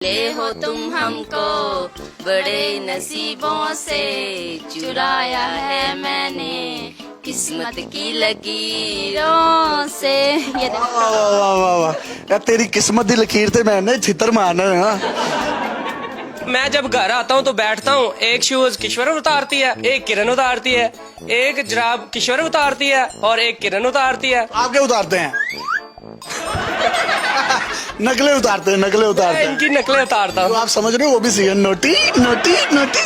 ले हो तुम हमको बड़े नसीबों से चुराया है मैंने किस्मत की लकीरों से। ये वाह वाह वाह वाह वाह यार, तेरी किस्मत दी लकीर ते मैंने छितर मारना है ना। मैं जब घर आता हूँ तो बैठता हूँ, एक शूज किश्वर उतारती है, एक किरण उतारती है, एक जराब किश्वर उतारती है और एक किरण उतारती है। आप क्या उतारते हैं? नकले उतारते हैं, नकले उतारते मैं हैं। इनकी नकलें उतारता तो हूँ। आप समझ रहे हो, वो भी सीएन नोटी नोटी नोटी।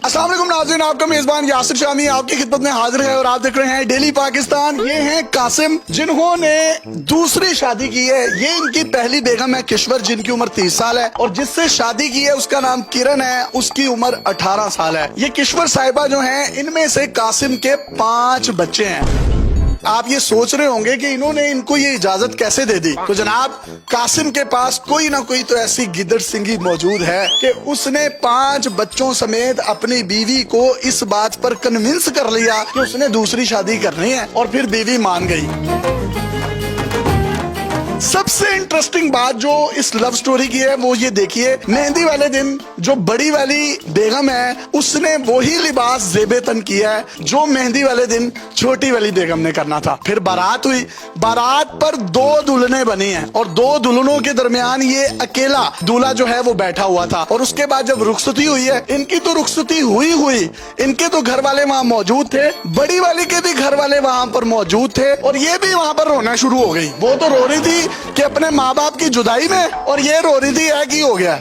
अस्सलाम वालेकुम नाज़रीन, आपका मेजबान यासिर शामी आपकी खिदमत में हाजिर है और आप देख रहे हैं डेली पाकिस्तान। ये हैं कासिम, जिन्होंने दूसरी शादी की है। ये इनकी पहली बेगम है किश्वर, जिनकी उम्र 30 साल है, और जिससे शादी की है उसका नाम किरण है, उसकी उम्र 18 साल है। ये किश्वर साहिबा जो हैं, इनमें से कासिम के 5 बच्चे हैं। आप ये सोच रहे होंगे कि इन्होंने इनको ये इजाजत कैसे दे दी। तो जनाब, कासिम के पास कोई ना कोई तो ऐसी गिदड़ सिंगी मौजूद है कि उसने 5 बच्चों समेत अपनी बीवी को इस बात पर कन्विंस कर लिया कि उसने दूसरी शादी करनी है, और फिर बीवी मान गई। सबसे इंटरेस्टिंग बात जो इस लव स्टोरी की है वो ये देखिए, मेहंदी वाले दिन जो बड़ी वाली बेगम है उसने वही लिबास ज़ेबे तन किया है जो मेहंदी वाले दिन छोटी वाली बेगम ने करना था। फिर बारात हुई, बारात पर 2 दुल्हनें बनी हैं और 2 दुल्हनों के दरमियान ये अकेला दूल्हा जो है वो बैठा हुआ था। और उसके बाद जब रुखसती हुई है, इनकी तो रुखसती हुई, इनके तो घर वाले वहाँ मौजूद थे, बड़ी वाली के भी घर वाले वहाँ पर मौजूद थे, और ये भी वहाँ पर रोना शुरू हो गई। वो तो रो रही थी कि अपने माँ बाप की जुदाई में, और ये रो रही थी है कि हो गया।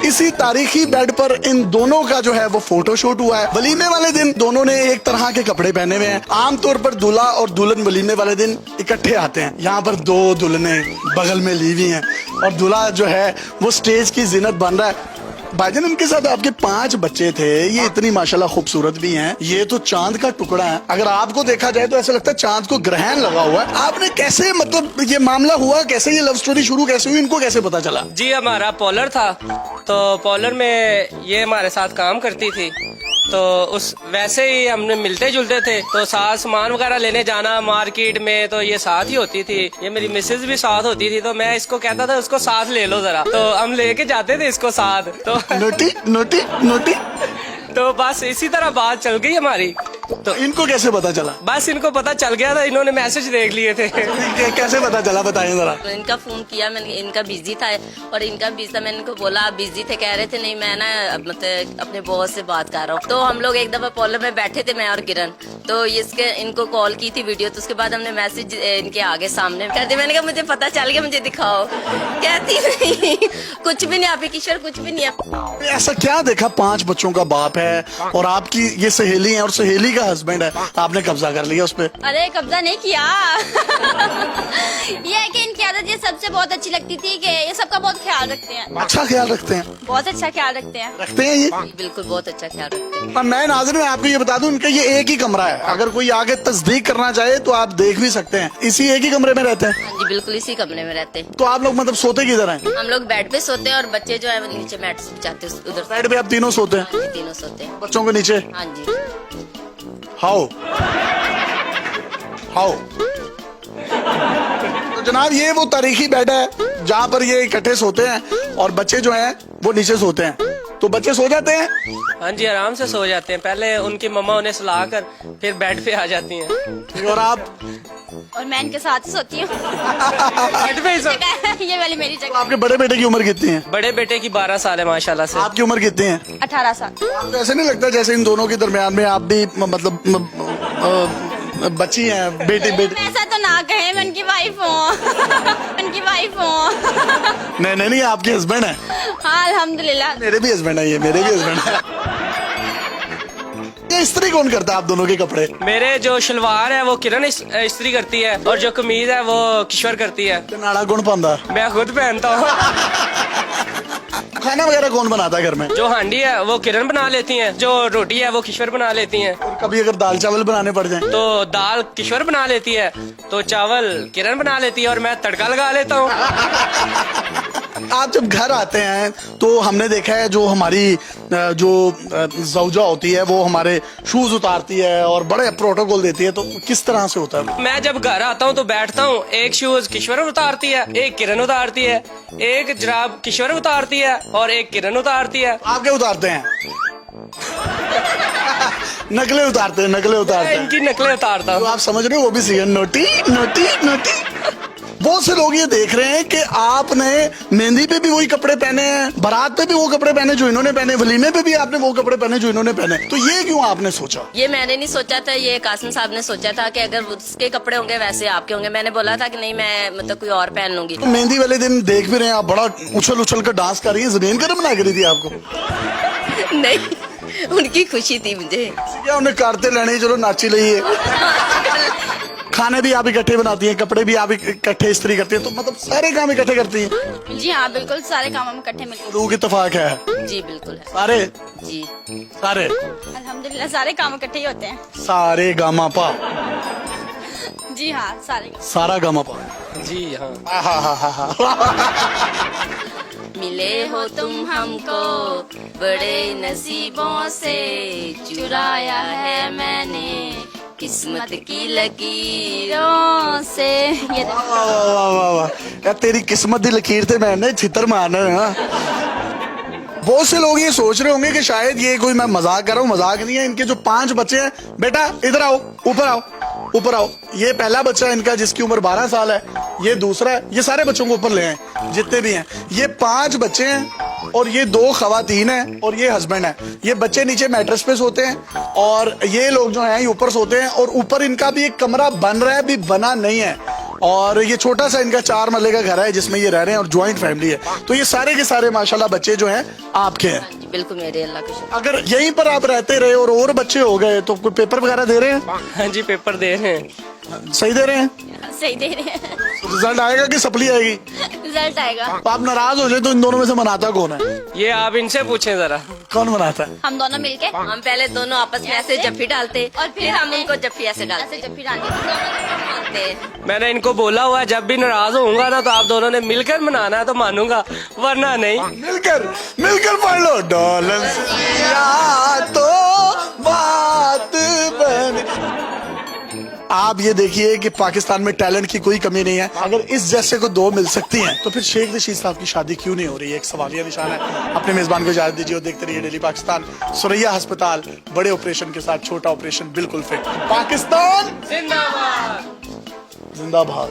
इसी तारीखी बेड पर इन दोनों का जो है वो फोटोशूट हुआ है। वलीमे वाले दिन दोनों ने एक तरह के कपड़े पहने हुए हैं। आमतौर पर दूल्हा और दुल्हन वलीमे वाले दिन इकट्ठे आते हैं। यहाँ पर 2 दुल्हने बगल में ली हुई हैं और दूल्हा जो है वो स्टेज की जीनत बन रहा है। भाईजान, इनके साथ आपके 5 बच्चे थे, ये इतनी माशाल्लाह खूबसूरत भी हैं, ये तो चांद का टुकड़ा है। अगर आपको देखा जाए तो ऐसा लगता है चांद को ग्रहण लगा हुआ है। आपने कैसे, मतलब ये मामला हुआ कैसे, ये लव स्टोरी शुरू कैसे हुई, इनको कैसे पता चला? जी, हमारा पॉलर था, तो पॉलर में ये हमारे साथ काम करती थी, तो उस वैसे ही हमने मिलते जुलते थे। तो साथ सामान वगैरह लेने जाना मार्केट में तो ये साथ ही होती थी, ये मेरी मिसेज भी साथ होती थी। तो मैं इसको कहता था उसको साथ ले लो जरा, तो हम लेके जाते थे इसको साथ। तो नोटी नोटी नोटी। तो बस इसी तरह बात चल गई हमारी। तो इनको कैसे पता चला? बस इनको पता चल गया था, इन्होंने मैसेज देख लिए थे। कैसे पता चला, बताइए जरा। तो इनका फोन किया मैंने, इनका बिजी था और इनका बिजी था। मैंने इनको बोला आप बिजी थे, कह रहे थे नहीं मैं ना मतलब अपने बॉस से बात कर रहा हूँ। तो हम लोग एक दफा पॉलर में बैठे थे, मैं और किरण, तो इसके इनको कॉल की थी वीडियो। तो उसके बाद हमने मैसेज इनके आगे सामने कर दिया। मैंने कहा मुझे पता चल गया, मुझे दिखाओ। कहती नहीं कुछ भी नहीं, आप किशोर कुछ भी नहीं है। ऐसा क्या देखा, 5 बच्चों का बाप है और आपकी ये सहेली है और सहेली का हस्बैंड है, आपने कब्जा कर लिया उस पे? अरे कब्जा नहीं किया। ये है कि इनकी आदत ये सबसे बहुत अच्छी लगती थी कि ये सबका बहुत ख्याल रखते हैं। अच्छा ख्याल रखते हैं? बहुत अच्छा ख्याल रखते हैं। रखते हैं ये? बिल्कुल बहुत अच्छा ख्याल रखते हैं। और मैं नाज़रीन आपको ये बता दूं, इनका ये एक ही कमरा है। अगर कोई आगे तस्दीक करना चाहे तो आप देख भी सकते हैं, इसी एक ही कमरे में रहते हैं। हाँ जी, बिल्कुल इसी कमरे में रहते हैं। तो आप लोग मतलब सोते किधर हैं? हम लोग बेड पे सोते हैं और बच्चे जो है वो नीचे मैट से बिछाते हैं उधर। बेड पे आप तीनों सोते हैं? हाँ जी, तीनों सोते हैं। बच्चों को नीचे? हाँ जी। How how. तो जनाब, ये वो तारीखी बेड है जहाँ पर ये इकट्ठे सोते हैं और बच्चे जो हैं वो नीचे सोते हैं। तो बच्चे सो जाते हैं? हाँ जी, आराम से सो जाते हैं। पहले उनकी मम्मा उन्हें सुलाकर फिर बेड पे आ जाती हैं। और आप? और मैं इनके साथ ही सोती हूँ। बेड पे ही सो- ये वाली मेरी जगह। आपके बड़े बेटे की उम्र कितनी है? बड़े बेटे की 12 साल है माशाल्लाह से। आपकी उम्र कितनी है? 18 साल। आपको ऐसे नहीं लगता जैसे इन दोनों के दरमियान में आप भी मतलब बच्ची हैं, बेटी बेटी? ऐसा तो ना कहे, मैं उनकी वाइफ हूँ। उनकी वाइफ हूँ। नहीं, आपके हस्बैंड है? हाँ अल्हम्दुलिल्लाह। मेरे भी हस्बैंड है, ये मेरे भी हस्बैंड है। ये इस्त्री कौन करता है आप दोनों के कपड़े? मेरे जो शलवार है वो किरण इस्त्री करती है और जो कमीज है वो किशोर करती है। ते नाड़ा कौन पांदा? मैं खुद पहनता हूँ। खाना वगैरह कौन बनाता है घर में? जो हांडी है वो किरण बना लेती हैं, जो रोटी है वो किशोर बना लेती हैं। और कभी अगर दाल चावल बनाने पड़ जाए तो दाल किशोर बना लेती है, तो चावल किरण बना लेती है और मैं तड़का लगा लेता हूँ। आप जब घर आते हैं तो हमने देखा है जो हमारी जो जौजा होती है वो हमारे शूज उतारती है और बड़े प्रोटोकॉल देती है, तो किस तरह से होता है? मैं जब घर आता हूँ तो बैठता हूँ, एक शूज किश्वर उतारती है, एक किरण उतारती है, एक जराब किश्वर उतारती है और एक किरण उतारती है। आप क्या उतारते हैं? नकलें उतारते हैं, नकलें उतारते हैं। इनकी नकलें उतारता तो हूँ। आप समझ रहे हो, वो भी सही है। Naughty naughty naughty. बहुत से लोग ये देख रहे हैं कि आपने मेहंदी पे भी वही कपड़े पहने हैं, बारात पे भी वो कपड़े पहने जो इन्होंने पहने, वलीमे पे भी आपने वो कपड़े पहने जो इन्होंने पहने। तो ये क्यों आपने सोचा? ये मैंने नहीं सोचा था, ये कासिम साहब ने सोचा था कि अगर उसके कपड़े होंगे वैसे आपके होंगे। मैंने बोला था कि नहीं, मैं मतलब कोई और पहन लूंगी। तो मेहंदी वाले दिन देख भी रहे हैं आप बड़ा उछल उछल कर डांस कर रही हैं, जमीन गर्म ना करी थी आपको? नहीं, उनकी खुशी थी मुझे। क्या उन्हें करते लेने, चलो नाची लिए। खाने भी आप इकट्ठे बनाती हैं, कपड़े भी आप इकट्ठे इस्त्री करती हैं, तो मतलब सारे काम इकट्ठे करती हैं? जी हाँ, बिल्कुल सारे काम हम इकट्ठे मिलकर। रूह की इत्तेफाक है? जी बिल्कुल है। सारे जी सारे अल्हम्दुलिल्लाह सारे काम इकट्ठे ही होते हैं। सारे गामा पा, जी हाँ, सारे। सारा गामा पा। जी हाँ। मिले हो तुम हमको बड़े नसीबों से, चुराया है मैंने किस्मत की लकीरों से। ये वाह वाह वाह वाह, यार तेरी किस्मत दी लकीर थे मैंने छितर मारना है ना। बहुत से लोग ये सोच रहे होंगे कि शायद ये कोई मैं मजाक कर रहा हूँ, मजाक नहीं है। इनके जो 5 बच्चे हैं, बेटा इधर आओ, ऊपर आओ, ऊपर आओ। ये पहला बच्चा है इनका जिसकी उम्र 12 साल है, ये दूसरा है, ये सारे बच्चों को ऊपर ले आए जितने भी हैं। ये 5 बच्चे हैं और ये 2 खवातीन हैं और ये हस्बैंड है। ये बच्चे नीचे मैट्रेस पे सोते हैं और ये लोग जो हैं ये ऊपर सोते हैं, और ऊपर इनका भी एक कमरा बन रहा है, भी बना नहीं है। और ये छोटा सा इनका 4 महले का घर है जिसमें ये रह रहे हैं और ज्वाइंट फैमिली है। तो ये सारे के सारे माशाल्लाह बच्चे जो हैं आपके हैं। जी बिल्कुल मेरे, अल्लाह का शुक्र। अगर यहीं पर आप रहते रहे और बच्चे हो गए तो कोई पेपर वगैरह दे रहे हैं? हाँ जी, पेपर दे रहे हैं। सही दे रहे हैं? सही दे रहे हैं। रिजल्ट आएगा कि सप्ली आएगी? रिजल्ट आएगा। तो आप नाराज हो जाए तो इन दोनों में से मनाता कौन है? ये आप इनसे पूछें जरा। कौन मनाता है? हम दोनों मिलके हम पहले दोनों आपस में ऐसे जफ्फी डालते और फिर हम हमने- उनको जफ्फी ऐसे डालते। ऐसे जब फिर आगे मैंने इनको बोला हुआ है, जब भी नाराज होऊंगा ना तो आप दोनों ने मिलकर मनाना है तो मानूंगा, वरना नहीं। मिलकर मिलकर पढ़ लो। डॉलर तो बात बन। आप ये देखिए कि पाकिस्तान में टैलेंट की कोई कमी नहीं है। अगर इस जैसे को 2 मिल सकती हैं तो फिर शेख रशीद साहब की शादी क्यों नहीं हो रही है? एक सवालिया निशान है। अपने मेजबान को इजाजत दीजिए और देखते रहिए डेली पाकिस्तान। सुरैया अस्पताल बड़े ऑपरेशन के साथ, छोटा ऑपरेशन बिल्कुल फिट। पाकिस्तान जिंदाबाद। जिंदाबाद।